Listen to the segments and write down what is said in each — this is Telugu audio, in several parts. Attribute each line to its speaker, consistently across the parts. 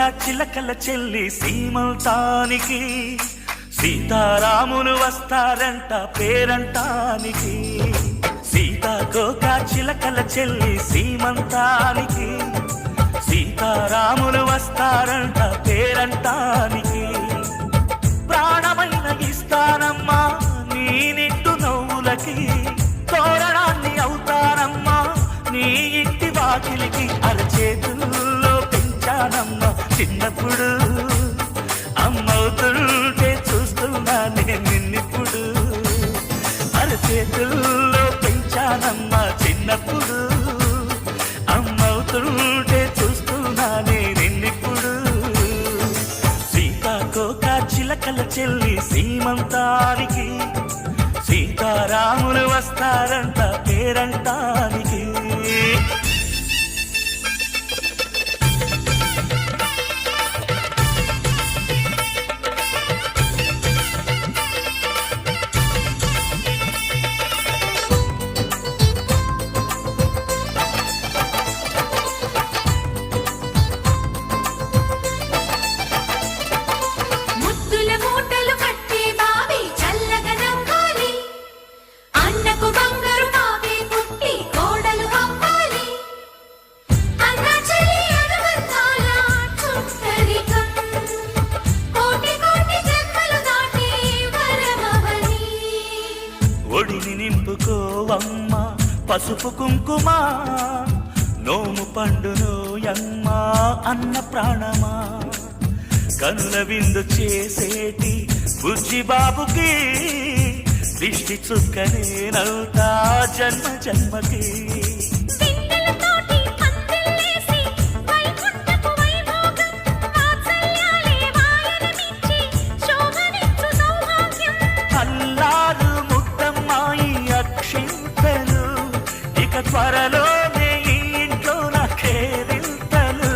Speaker 1: చిలకల చెల్లి సీమంతానికి, సీతారాములు వస్తారంట పేరంటానికి. సీతాకోక చిలకల చెల్లి సీమంతానికి, సీతారాములు వస్తారంట పేరంటానికి. ప్రాణమైన ఇస్తానమ్మా నీ నిట్టు నవ్వులకి, తోరణాన్ని అవుతానమ్మా నీ ఇంటి వాకిలికి. అరచేతుల్లో పెంచానమ్మా చిన్నప్పుడు, అమ్మవుతుంటే చూస్తున్నా నేను నిన్నిప్పుడు. అరచేతుల్లో పెంచానమ్మా చిన్నప్పుడు, అమ్మవుతుంటే చూస్తున్నా నేను నిన్నిప్పుడు. సీతాకోక చిలకల చెల్లి సీమంతానికి, సీతారాములు వస్తారంట పేరంటానికి. ఒడిని నింపుకోవమ్మ పసుపు కుంకుమ, నోము పండును యమ్మ అన్న ప్రాణమా. కనుల విందు చేసేటి బుజ్జి బాబుకి, దిష్టి చుక్కనేనవుతా జన్మ జన్మకి. త్వరలోనే ఈ ఇంట్లో నాకేరింతలు,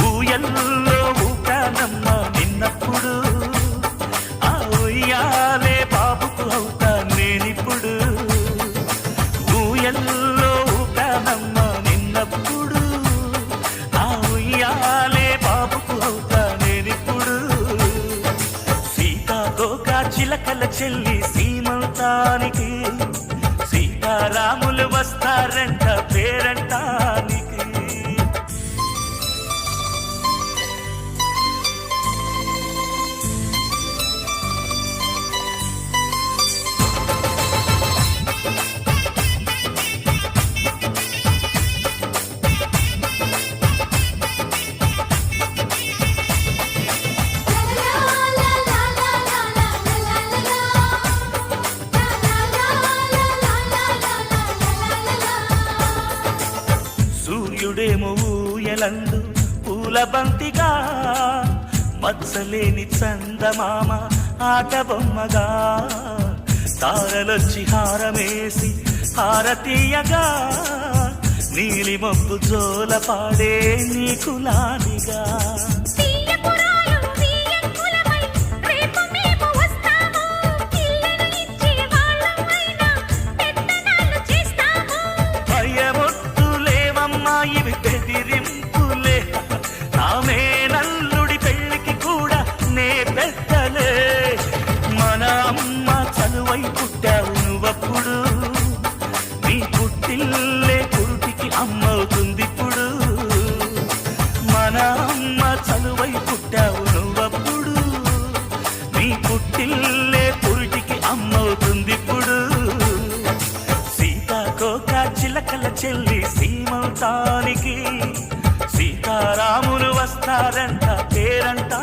Speaker 1: ఊయల్లో ఊపానమ్మ నిన్నప్పుడు, ఆ ఉయ్యాలే బాబుకు అవుతా నేనిప్పుడు. ఊయల్లో ఊపానమ్మ నిన్నప్పుడు, ఆ ఉయ్యాలే బాబుకు అవుతా నేనిప్పుడు. సీతాకోక చిలకల చెల్లి సీమంతానికి, సీతారాములు వస్తారంట పేరంటానికి. సూర్యుడేమో ఊయలందు పూల బంతిగా, మచ్చలేని చందమామ ఆట బొమ్మగా. తారలొచ్చి హారమేసి హారతీయగా, నీలి మబ్బు జోల పాడే నీకులానిగా. ఇవి బెదిరింపులే, నామే నల్లుడి పెళ్ళికి కూడా నే పెద్దలే. మన అమ్మ చనువై పుట్టావు నువ్వప్పుడు, నీ పుట్టిల్లే పురుటికి అమ్మవుతుందిప్పుడు. మన అమ్మ చనువై పుట్టావు నువ్వప్పుడు, నీ పుట్టిల్లే పురుటికి అమ్మవుతుందిప్పుడు. సీతాకోక చిలకల చెల్లి సీమంతానికి, సీతారాములు వస్తారంట పేరంటా.